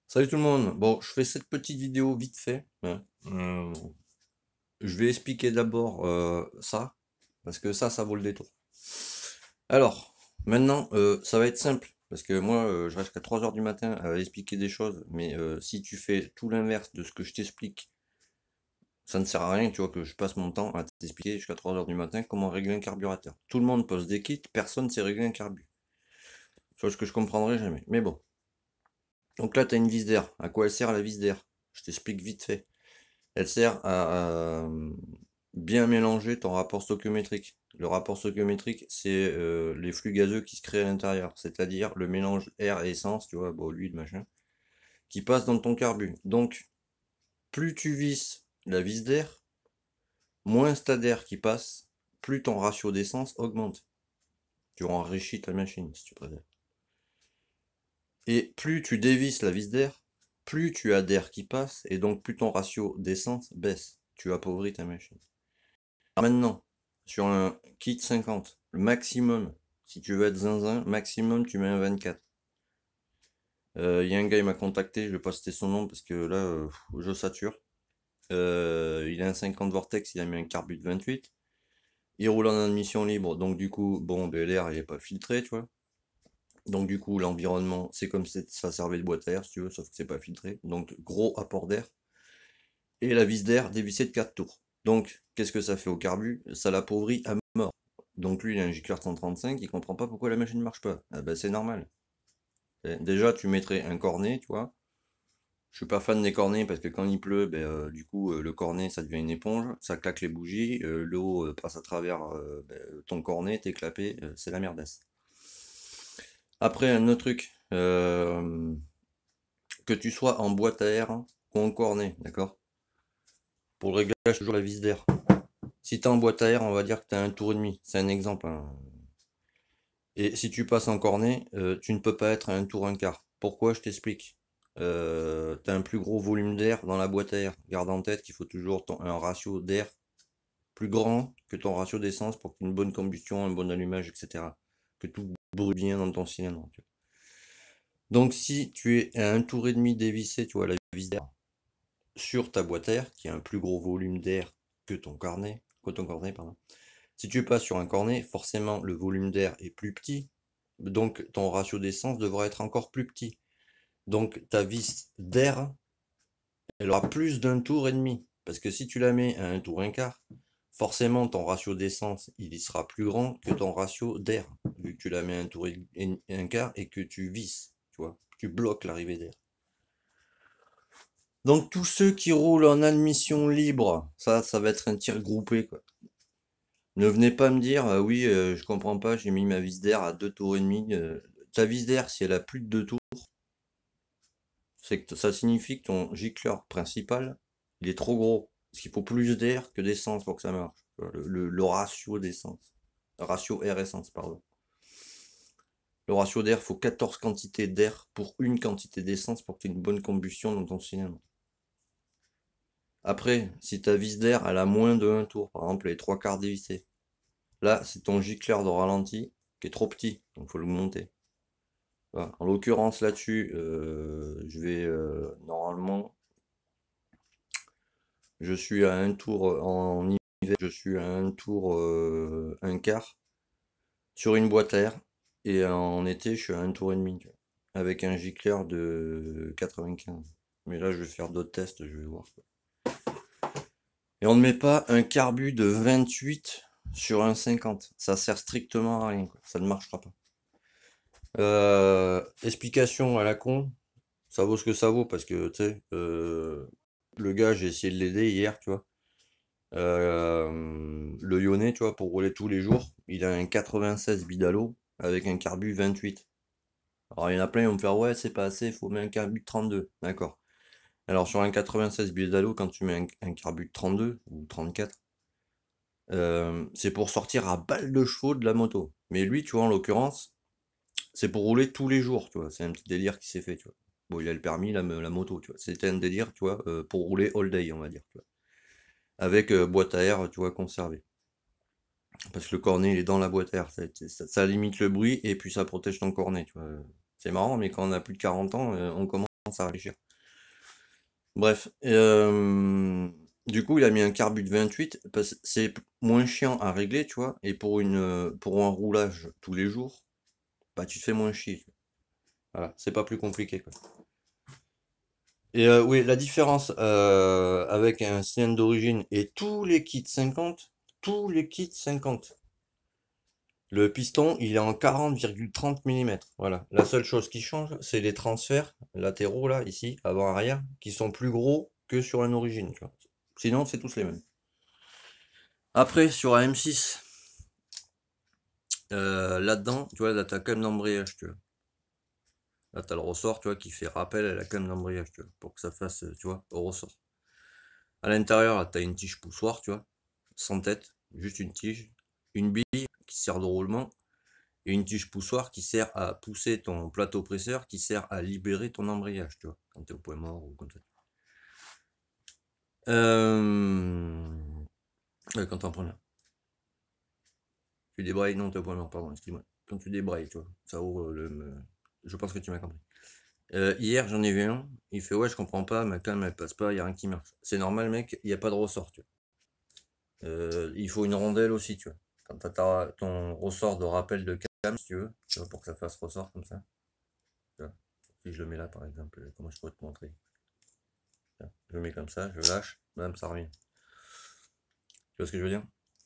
Salut tout le monde. Bon, je fais cette petite vidéo vite fait, hein. Je vais expliquer d'abord ça, parce que ça vaut le détour. Alors, maintenant, ça va être simple, parce que moi, je reste jusqu'à 3 heures du matin à expliquer des choses, mais si tu fais tout l'inverse de ce que je t'explique, ça ne sert à rien, tu vois, que je passe mon temps à t'expliquer jusqu'à 3 heures du matin comment régler un carburateur. Tout le monde pose des kits, personne ne sait régler un carbu. Chose que je comprendrai jamais. Mais bon. Donc là, tu as une vis d'air. À quoi elle sert la vis d'air? Je t'explique vite fait. Elle sert à bien mélanger ton rapport stoichiométrique. Le rapport stoichiométrique, c'est les flux gazeux qui se créent à l'intérieur, c'est-à-dire le mélange air et essence, tu vois, bon, l'huile, machin, qui passe dans ton carbu. Donc, plus tu visses la vis d'air, moins t'as d'air qui passe, plus ton ratio d'essence augmente. Tu enrichis ta machine, si tu préfères. Et plus tu dévisses la vis d'air, plus tu as d'air qui passe, et donc plus ton ratio d'essence baisse. Tu appauvris ta machine. Maintenant, sur un kit 50, le maximum, si tu veux être zinzin, maximum tu mets un 24. Il y a un gars, il m'a contacté, je vais pas citer son nom parce que là, je sature. Il a un 50 Vortex, il a mis un carbu de 28. Il roule en admission libre, donc du coup, bon, ben, l'air il est pas filtré, tu vois. Donc du coup, l'environnement, c'est comme si ça servait de boîte à air, si tu veux, sauf que c'est pas filtré. Donc gros apport d'air. Et la vis d'air dévissée de 4 tours. Donc, qu'est-ce que ça fait au carbu? Ça l'appauvrit à mort. Donc lui, il a un gicleur 135, il comprend pas pourquoi la machine ne marche pas. Ah bah c'est normal. Déjà, tu mettrais un cornet, tu vois. Je suis pas fan des cornets parce que quand il pleut, ben, du coup, le cornet, ça devient une éponge, ça claque les bougies, l'eau passe à travers ben, ton cornet, t'es clapé, c'est la merdasse. Après, un autre truc, que tu sois en boîte à air ou en cornet, d'accord? Pour le réglage, toujours la vis d'air. Si t'es en boîte à air, on va dire que t'as un tour et demi. C'est un exemple, hein. Et si tu passes en cornet, tu ne peux pas être à un tour un quart. Pourquoi? Je t'explique. T'as un plus gros volume d'air dans la boîte à air. Garde en tête qu'il faut toujours un ratio d'air plus grand que ton ratio d'essence pour qu'il y ait une bonne combustion, un bon allumage, etc. Que tout brûle bien dans ton cylindre. Tu vois. Donc si tu es à un tour et demi dévissé, tu vois, la vis d'air sur ta boîte à air, qui a un plus gros volume d'air que ton cornet, pardon. Si tu passes sur un cornet, forcément le volume d'air est plus petit, donc ton ratio d'essence devra être encore plus petit. Donc ta vis d'air, elle aura plus d'un tour et demi. Parce que si tu la mets à un tour un quart, forcément ton ratio d'essence, il y sera plus grand que ton ratio d'air, vu que tu la mets à un tour et un quart et que tu visses, tu vois, tu bloques l'arrivée d'air. Donc tous ceux qui roulent en admission libre, ça va être un tir groupé, quoi. Ne venez pas me dire, oui, je comprends pas, j'ai mis ma vis d'air à 2 tours et demi. Ta vis d'air, si elle a plus de 2 tours, c'est que ça signifie que ton gicleur principal, il est trop gros. Parce qu'il faut plus d'air que d'essence pour que ça marche. Le ratio d'essence. Le ratio air-essence, pardon. Le ratio d'air, il faut 14 quantités d'air pour une quantité d'essence pour qu'il y ait une bonne combustion dans ton cylindre. Après, si ta vis d'air, elle a moins de 1 tour, par exemple, les 3 quarts dévissés, là, c'est ton gicleur de ralenti qui est trop petit, donc il faut le monter. Voilà. En l'occurrence, là-dessus, je vais normalement, je suis à un tour en hiver, je suis à un tour un quart sur une boîte à air, et en été, je suis à un tour et demi, tu vois, avec un gicleur de 95. Mais là, je vais faire d'autres tests, je vais voir. Et on ne met pas un carbu de 28 sur un 50. Ça sert strictement à rien, quoi. Ça ne marchera pas. Explication à la con, ça vaut ce que ça vaut parce que, tu sais, le gars, j'ai essayé de l'aider hier, tu vois. Le Lyonnais, tu vois, pour rouler tous les jours, il a un 96 Bidalo avec un carbu 28. Alors, il y en a plein, ils vont me faire, ouais, c'est pas assez, il faut mettre un carbu de 32. D'accord. Alors, sur un 96 Bidalo, quand tu mets un carbu de 32 ou 34, c'est pour sortir à balle de chevaux de la moto. Mais lui, tu vois, en l'occurrence, c'est pour rouler tous les jours, tu vois. C'est un petit délire qui s'est fait, tu vois. Bon, il a le permis, la moto, tu vois. C'était un délire, tu vois, pour rouler all day, on va dire, tu vois. Avec boîte à air, tu vois, conservée. Parce que le cornet, il est dans la boîte à air. Ça limite le bruit et puis ça protège ton cornet, tu vois. C'est marrant, mais quand on a plus de 40 ans, on commence à réfléchir. Bref, du coup, il a mis un carbu de 28 parce que c'est moins chiant à régler, tu vois. Et pour un roulage tous les jours, bah tu te fais moins chier. Voilà, c'est pas plus compliqué, quoi. Et oui, la différence avec un cylindre d'origine et tous les kits 50, le piston, il est en 40,30 mm. Voilà. La seule chose qui change, c'est les transferts latéraux, là, ici, avant-arrière, qui sont plus gros que sur un origine, tu vois. Sinon, c'est tous les mêmes. Après, sur un M6, là-dedans, tu vois, là, t'as quand même l'embrayage, tu vois. Là, t'as le ressort, tu vois, qui fait rappel à la cam d'embrayage, tu vois, pour que ça fasse, tu vois, au ressort. À l'intérieur, là, t'as une tige poussoir, tu vois, sans tête, juste une tige, une bille qui sert de roulement, et une tige poussoir qui sert à pousser ton plateau presseur, qui sert à libérer ton embrayage, tu vois, quand t'es au point mort ou comme ça. Quand t'en prends là. Tu débrailles, non, t'es au point mort, pardon, excuse-moi. Quand tu débrailles, tu vois, ça ouvre Je pense que tu m'as compris. Hier, j'en ai vu un, il fait ouais, je comprends pas, ma cam elle passe pas, y a rien qui marche. C'est normal, mec, il n'y a pas de ressort, tu vois. Il faut une rondelle aussi, tu vois. Quand t'as ton ressort de rappel de cam, si tu vois, pour que ça fasse ressort comme ça. Tu vois. Si je le mets là, par exemple, comment je pourrais te montrer? Je le mets comme ça, je lâche, bam, ça revient. Tu vois ce que je veux dire?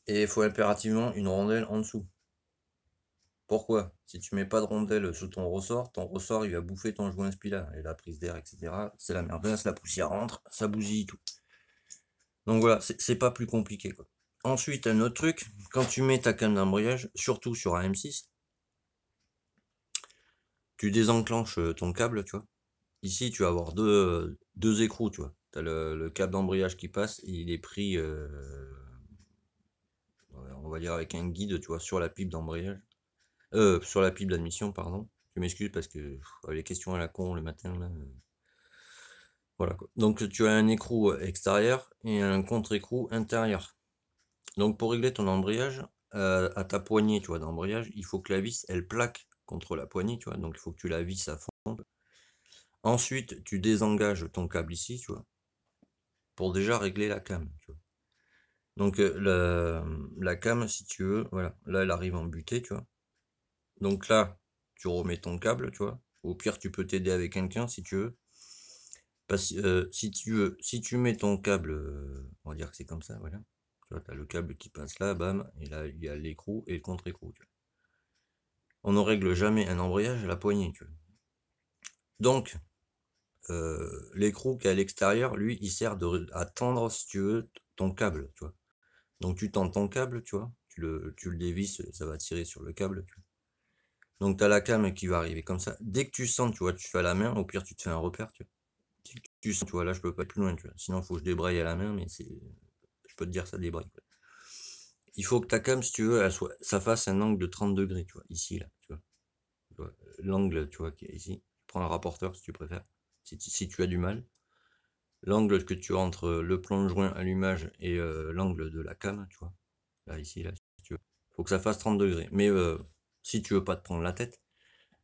Et il faut impérativement une rondelle en dessous. Pourquoi? Si tu mets pas de rondelle sous ton ressort il va bouffer ton joint spila et la prise d'air, etc. C'est la merdasse, la poussière rentre, ça bousille tout. Donc voilà, c'est pas plus compliqué, quoi. Ensuite, un autre truc, quand tu mets ta canne d'embrayage, surtout sur un M6, tu désenclenches ton câble, tu vois. Ici, tu vas avoir deux écrous, tu vois. Tu as le câble d'embrayage qui passe, et il est pris, on va dire avec un guide, tu vois, sur la pipe d'embrayage. Sur la pipe d'admission, pardon. Je m'excuse parce que les questions à la con le matin, là. Voilà, quoi. Donc tu as un écrou extérieur et un contre-écrou intérieur. Donc pour régler ton embrayage, à ta poignée, tu vois, d'embrayage, il faut que la vis, elle plaque contre la poignée, tu vois. Donc il faut que tu la visses à fond. Ensuite, tu désengages ton câble ici, tu vois, pour déjà régler la cam, tu vois. Donc la cam, si tu veux, voilà, là elle arrive en butée, tu vois. Donc là, tu remets ton câble, tu vois. Au pire, tu peux t'aider avec quelqu'un si tu veux. Parce, si tu veux, si tu mets ton câble, on va dire que c'est comme ça, voilà. Tu vois, tu as le câble qui passe là, bam, et là il y a l'écrou et le contre-écrou, tu vois. On ne règle jamais un embrayage à la poignée, tu vois. Donc, l'écrou qui est à l'extérieur, lui, il sert à tendre, si tu veux, ton câble, tu vois. Donc tu tends ton câble, tu vois, tu le dévisses, ça va tirer sur le câble, tu vois. Donc tu as la cam qui va arriver comme ça. Dès que tu sens, tu vois, tu fais à la main, au pire tu te fais un repère, tu vois. Dès que tu sens, tu vois, là je peux pas être plus loin, tu vois. Sinon il faut que je débraye à la main, mais je peux te dire ça débraye, quoi. Il faut que ta cam, si tu veux, ça fasse un angle de 30 degrés, tu vois, ici, là, tu vois. L'angle, tu vois, qui est ici. Prends un rapporteur si tu préfères, si tu as du mal. L'angle que tu as entre le plan de joint allumage et l'angle de la cam, tu vois, là, ici, là, si tu veux. Faut que ça fasse 30 degrés. Mais si tu veux pas te prendre la tête,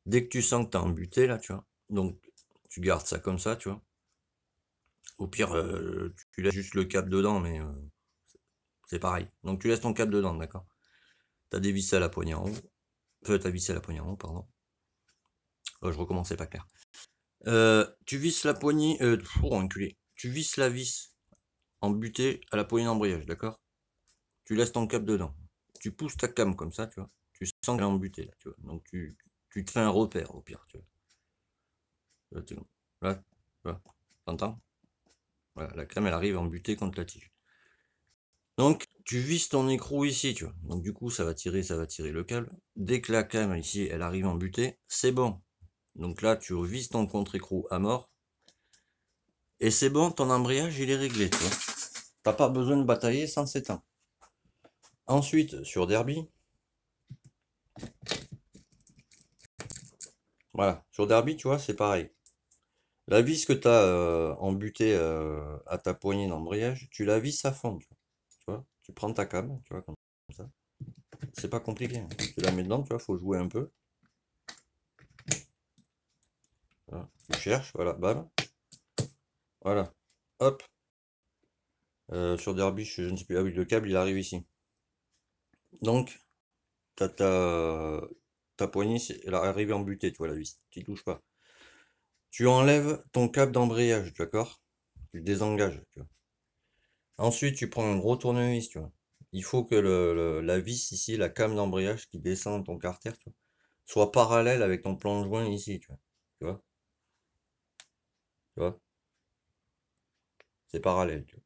dès que tu sens que tu as embuté, là, tu vois, donc tu gardes ça comme ça, tu vois. Au pire, tu laisses juste le câble dedans, mais c'est pareil. Donc tu laisses ton câble dedans, d'accord? T'as dévissé à la poignée en haut. T'as vissé à la poignée en haut, pardon. Je recommence, c'est pas clair. Tu visses la poignée, enculé. Tu visses la vis en butée à la poignée d'embrayage, d'accord? Tu laisses ton câble dedans. Tu pousses ta cam comme ça, tu vois. Tu sens qu'elle est embutée, là, tu vois. Donc tu te fais un repère, au pire, tu vois. Là, tu vois. T'entends? Voilà, la cam, elle arrive embutée contre la tige. Donc, tu visses ton écrou ici, tu vois. Donc, du coup, ça va tirer le câble. Dès que la cam, ici, elle arrive en butée, c'est bon. Donc là, tu visses ton contre-écrou à mort. Et c'est bon, ton embrayage, il est réglé, tu vois. T'as pas besoin de batailler sans s'éteindre. Ensuite, sur Derby. Voilà, sur Derby, tu vois, c'est pareil. La vis que tu as embutée à ta poignée d'embrayage, tu la visses à fond, tu vois. Tu prends ta cam, tu vois, comme ça. C'est pas compliqué, hein. Tu la mets dedans, tu vois, faut jouer un peu. Voilà. Tu cherches, voilà, bam. Voilà. Hop. Sur Derby, je ne sais plus. Ah oui, le câble, il arrive ici. Donc, t'as ta poignée, elle arrive en butée, tu vois, la vis. Tu touches pas. Tu enlèves ton câble d'embrayage, d'accord? Tu le désengages, tu vois. Ensuite, tu prends un gros tournevis, tu vois. Il faut que la vis ici, la came d'embrayage qui descend de ton carter, tu vois, soit parallèle avec ton plan de joint ici, tu vois. Tu vois? Tu vois? C'est parallèle, tu vois.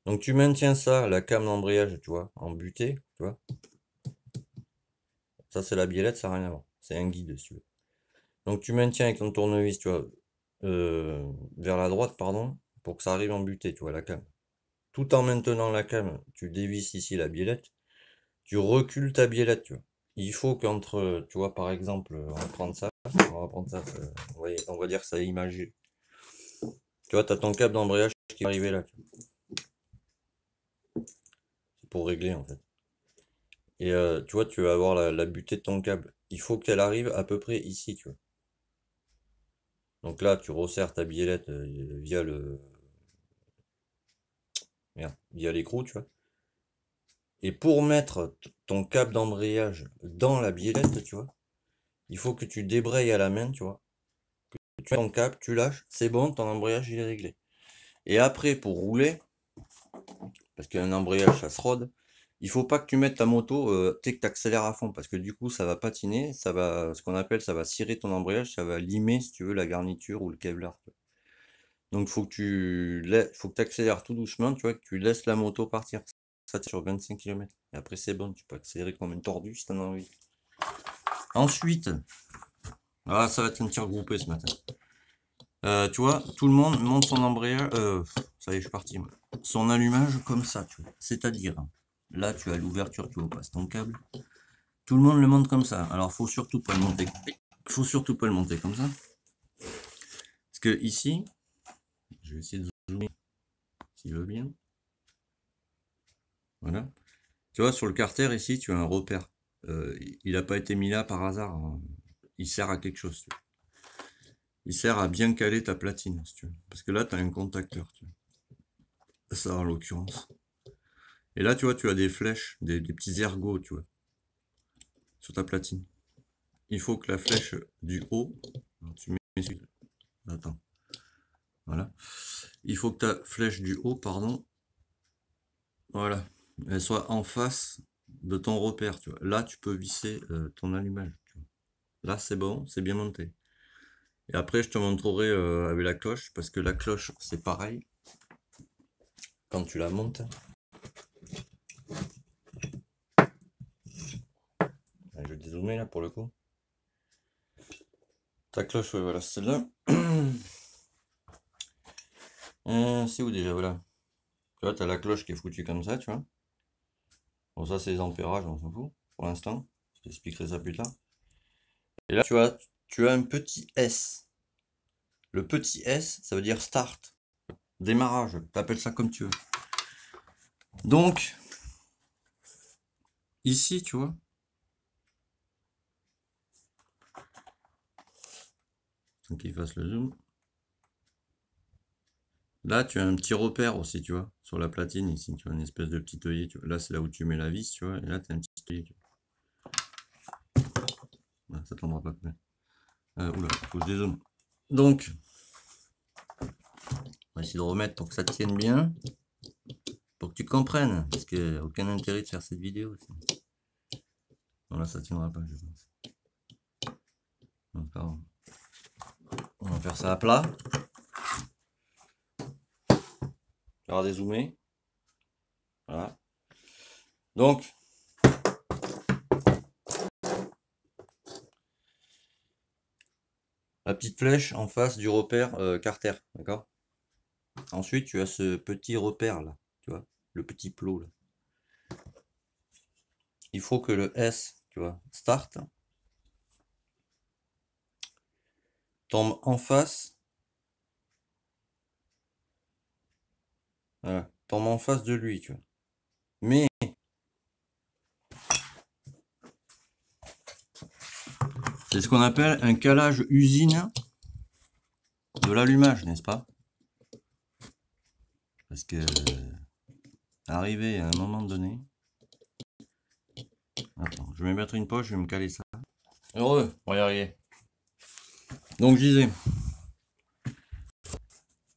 Donc tu maintiens ça, la came d'embrayage, tu vois, en butée, tu vois. Ça c'est la biellette, ça n'a rien à voir. C'est un guide, si tu veux. Donc tu maintiens avec ton tournevis, tu vois, vers la droite, pardon, pour que ça arrive en butée, tu vois, la came. Tout en maintenant la came, tu dévisses ici la biellette, tu recules ta biellette, tu vois. Il faut qu'entre, tu vois, par exemple, on va prendre ça, on va dire que ça est imagé. Tu vois, tu as ton câble d'embrayage qui est arrivé là, tu vois. C'est pour régler en fait. Et tu vois, tu vas avoir la butée de ton câble. Il faut qu'elle arrive à peu près ici, tu vois. Donc là, tu resserres ta biellette via via l'écrou, tu vois. Et pour mettre ton câble d'embrayage dans la biellette, tu vois, il faut que tu débrayes à la main, tu vois. Tu mets ton câble, tu lâches, c'est bon, ton embrayage il est réglé. Et après, pour rouler, parce qu'un embrayage ça se rôde, il faut pas que tu mettes ta moto, tu sais que tu accélères à fond, parce que du coup ça va patiner, ça va, ce qu'on appelle, ça va cirer ton embrayage, ça va limer, si tu veux, la garniture ou le Kevlar. Donc faut que tu accélères tout doucement, tu vois, que tu laisses la moto partir. Ça sur 25 km. Et après c'est bon, tu peux accélérer comme une tordue si t'en as envie. Ensuite, ça va être un tir groupé ce matin. Tu vois, tout le monde monte son embrayage, ça y est, je suis parti, moi. Son allumage comme ça, tu vois. C'est-à-dire, là tu as l'ouverture, tu vois, passe ton câble. Tout le monde le monte comme ça. Alors faut surtout pas le monter. Faut surtout pas le monter comme ça. Parce que ici, je vais essayer de zoomer s'il veut bien. Voilà. Tu vois, sur le carter ici, tu as un repère. Il n'a pas été mis là par hasard, hein. Il sert à quelque chose. Tu vois. Il sert à bien caler ta platine, si tu veux. Parce que là, tu as un contacteur. Tu vois. Ça, en l'occurrence. Et là, tu vois, tu as des flèches, des petits ergots, tu vois, sur ta platine. Il faut que la flèche du haut, alors tu mets celui-là. Attends. Voilà. Il faut que ta flèche du haut, pardon, voilà, elle soit en face de ton repère, tu vois. Là, tu peux visser ton allumage. Tu vois. Là, c'est bon, c'est bien monté. Et après, je te montrerai avec la cloche, parce que la cloche, c'est pareil. Quand tu la montes, je vais dézoomer là pour le coup. Ta cloche, ouais, voilà, celle-là. C'est où déjà, voilà. Tu vois, tu as la cloche qui est foutue comme ça, tu vois. Bon, ça, c'est les ampérages, on s'en fout, pour l'instant. Je t'expliquerai ça plus tard. Et là, tu as un petit S. Le petit S, ça veut dire start. Démarrage, t'appelles ça comme tu veux. Donc, ici, tu vois. Faut qu'il fasse le zoom. Là, tu as un petit repère aussi, tu vois, sur la platine ici, tu vois, une espèce de petit œillet. Tu vois. Là, c'est là où tu mets la vis, tu vois, et là, tu as un petit œillet. Tu vois. Voilà, ça tombera pas plus. Oula, faut que je dézoome. Donc, on va essayer de remettre pour que ça tienne bien, pour que tu comprennes, parce qu'il n'y a aucun intérêt de faire cette vidéo. Bon, là, ça tiendra pas, je pense. Donc, on va faire ça à plat. On va dézoomer. Voilà. Donc, la petite flèche en face du repère carter, d'accord? Ensuite, tu as ce petit repère là, tu vois, le petit plot là. Il faut que le S, tu vois, start, tombe en face, voilà, tombe en face de lui, tu vois. Mais c'est ce qu'on appelle un calage usine de l'allumage, n'est-ce pas? Parce que arrivé à un moment donné... Attends, je vais mettre une pause, je vais me caler ça. Heureux, on va y arriver. Donc je disais,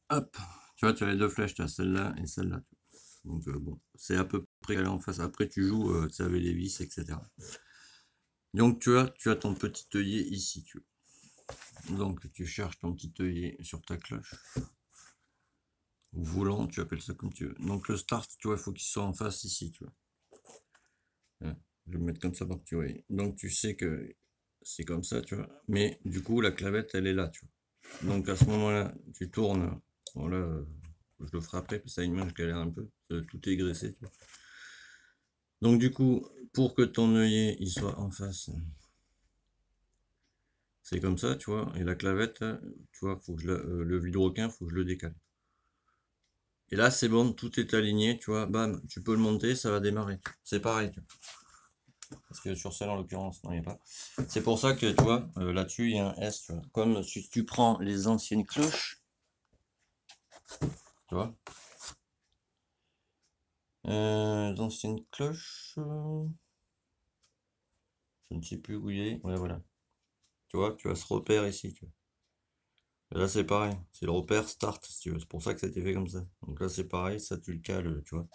hop, tu vois, tu as les deux flèches, tu as celle-là et celle-là. Donc bon, c'est à peu près calé en face. Après tu joues, tu sais, avec les vis, etc. Donc tu as ton petit œillet ici, tu vois. Donc tu cherches ton petit œillet sur ta cloche. Ou volant, tu appelles ça comme tu veux. Donc le start, tu vois, il faut qu'il soit en face ici, tu vois. Voilà. Je vais me mettre comme ça pour que tu vois. Donc tu sais que c'est comme ça, tu vois. Mais du coup, la clavette, elle est là, tu vois. Donc à ce moment-là, tu tournes. Voilà, je le ferai après, parce que ça, une main, je galère un peu. Tout est graissé, tu vois. Donc du coup, pour que ton œillet il soit en face, c'est comme ça, tu vois. Et la clavette, tu vois, faut que le vilebrequin, faut que je le décale. Et là, c'est bon, tout est aligné, tu vois. Bam, tu peux le monter, ça va démarrer. C'est pareil, tu vois. Parce que sur celle en l'occurrence, non, il n'y a pas. C'est pour ça que, tu vois, là-dessus, il y a un S, tu vois. Comme si tu prends les anciennes cloches, tu vois. Les anciennes cloches, je ne sais plus où il est. Ouais, voilà. Tu vois, tu as ce repère ici, tu vois. Et là, c'est pareil. C'est le repère start, si tu veux. C'est pour ça que ça a été fait comme ça. Donc là, c'est pareil. Ça, tu le cales, tu vois.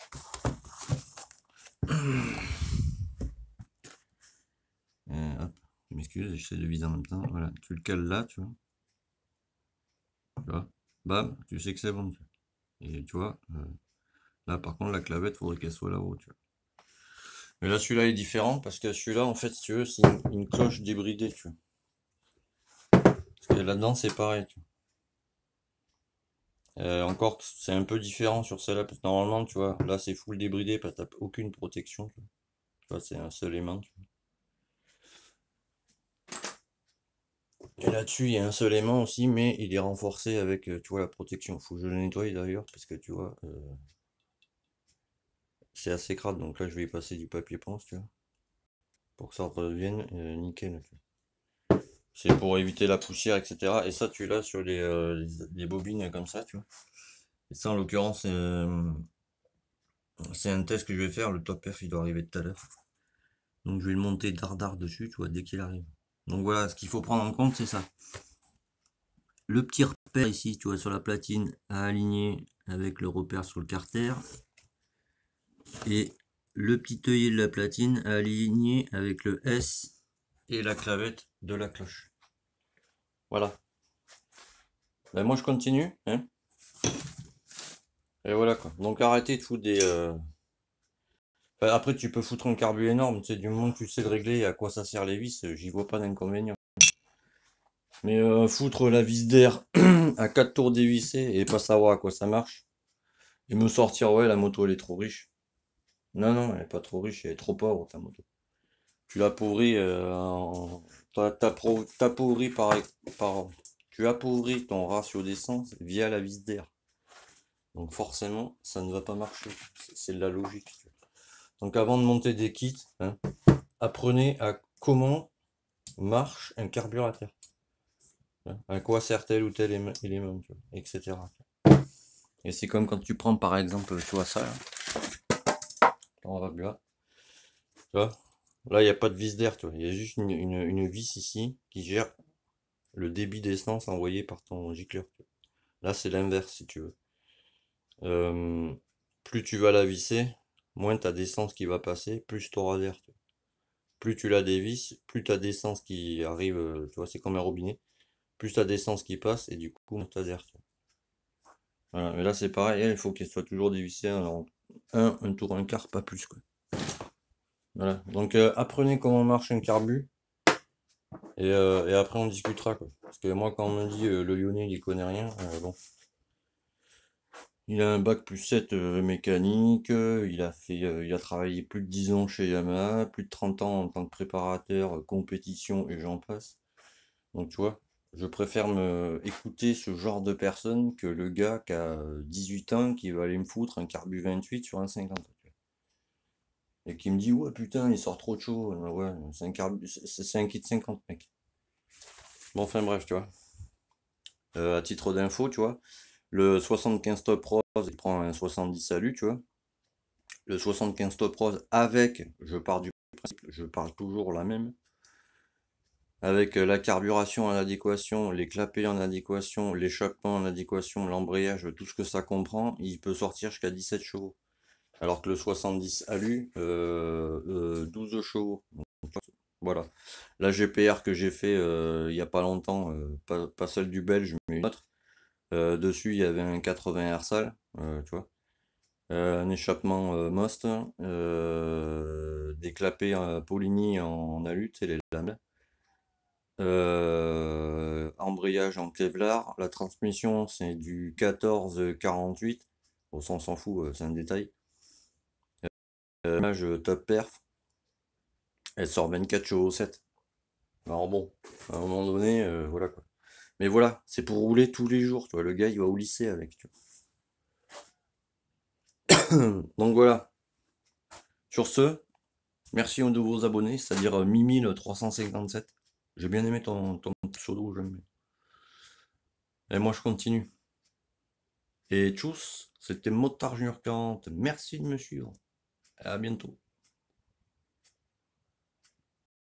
Hop. Je m'excuse, j'essaie de viser en même temps. Voilà. Tu le cales là, tu vois. Tu vois. Bam. Tu sais que c'est bon, tu vois. Et tu vois. Là, par contre, la clavette, faudrait qu'elle soit là-haut, tu vois. Mais là, celui-là est différent parce que celui-là, en fait, si tu veux, c'est une cloche débridée, tu vois. Parce que là-dedans, c'est pareil, tu vois. Encore, c'est un peu différent sur celle-là, parce que normalement, tu vois, là, c'est full débridé parce que t'as aucune protection, tu vois, c'est un seul aimant, tu vois. Et là-dessus, il y a un seul aimant aussi, mais il est renforcé avec, tu vois, la protection. Faut que je le nettoie d'ailleurs, parce que, tu vois, c'est assez crade, donc là, je vais y passer du papier ponce, tu vois, pour que ça redevienne nickel, tu vois. C'est pour éviter la poussière, etc. Et ça, tu l'as sur les bobines comme ça, tu vois. Et ça, en l'occurrence, c'est un test que je vais faire. Le top perf, il doit arriver tout à l'heure. Donc, je vais le monter dardard dessus, tu vois, dès qu'il arrive. Donc, voilà, ce qu'il faut prendre en compte, c'est ça. Le petit repère ici, tu vois, sur la platine, à aligner avec le repère sur le carter. Et le petit œillet de la platine à aligner avec le S et la clavette de la cloche. Voilà. Ben, moi, je continue, hein. Et voilà, quoi. Donc, arrêtez de foutre des... Enfin, après, tu peux foutre un carbu énorme, tu sais, du moment que tu sais le régler et à quoi ça sert les vis, j'y vois pas d'inconvénient. Mais foutre la vis d'air à 4 tours dévissées et pas savoir à quoi ça marche, et me sortir, ouais, la moto elle est trop riche. Non, non, elle est pas trop riche, elle est trop pauvre ta moto. Tu l'appauvris t'appauvris tu appauvris ton ratio d'essence via la vis d'air. Donc forcément, ça ne va pas marcher. C'est de la logique. Donc avant de monter des kits, hein, apprenez à comment marche un carburateur. À quoi sert tel ou tel élément, tu vois, etc. Et c'est comme quand tu prends par exemple, tu vois ça, là, on va plus là, tu vois, là il n'y a pas de vis d'air, tu vois, il y a juste une vis ici qui gère le débit d'essence envoyé par ton gicleur. Là c'est l'inverse si tu veux. Plus tu vas la visser, moins tu as d'essence qui va passer, plus tu auras d'air. Plus tu la dévisses, plus tu as d'essence qui arrive, tu vois, c'est comme un robinet, plus tu as d'essence qui passe et du coup moins tu as d'air. Voilà, mais là c'est pareil, il faut qu'elle soit toujours dévissée en un tour, un quart, pas plus, quoi. Voilà, donc apprenez comment marche un carbu, et après on discutera, quoi. Parce que moi quand on me dit le Lyonnais il connaît rien, bon. Il a un bac plus 7 mécanique, il a travaillé plus de 10 ans chez Yamaha, plus de 30 ans en tant que préparateur, compétition et j'en passe. Donc tu vois, je préfère me écouter ce genre de personne que le gars qui a 18 ans qui va aller me foutre un carbu 28 sur un 50. Et qui me dit ouais putain il sort trop de chaud. Ouais, c'est un kit 50 mec. Bon enfin bref tu vois. À titre d'info, tu vois. Le 75 Top Rose, il prend un 70 alu, tu vois. Le 75 Top Rose avec, je pars du principe, je parle toujours la même, avec la carburation en adéquation, les clapets en adéquation, l'échappement en adéquation, l'embrayage, tout ce que ça comprend, il peut sortir jusqu'à 17 chevaux. Alors que le 70 alu, 12 chevaux. Donc, voilà. La GPR que j'ai fait il n'y a pas longtemps, pas celle du Belge, mais une autre. Dessus, il y avait un 80 Rsal, tu vois. Un échappement Most, des clapets Polini en alu, c'est les lames. Embrayage en Kevlar. La transmission, c'est du 14-48. Bon, ça, on s'en fout, c'est un détail. Image top perf. Elle sort 24 chevaux 7. Alors bon, à un moment donné, voilà quoi. Mais voilà, c'est pour rouler tous les jours, tu vois. Le gars, il va au lycée avec, tu vois. Donc voilà. Sur ce, merci aux nouveaux abonnés, c'est-à-dire Mimile357. J'ai bien aimé ton pseudo, j'aime bien. Et moi, je continue. Et tchuss, c'était Motard Junior 40. Merci de me suivre. À bientôt.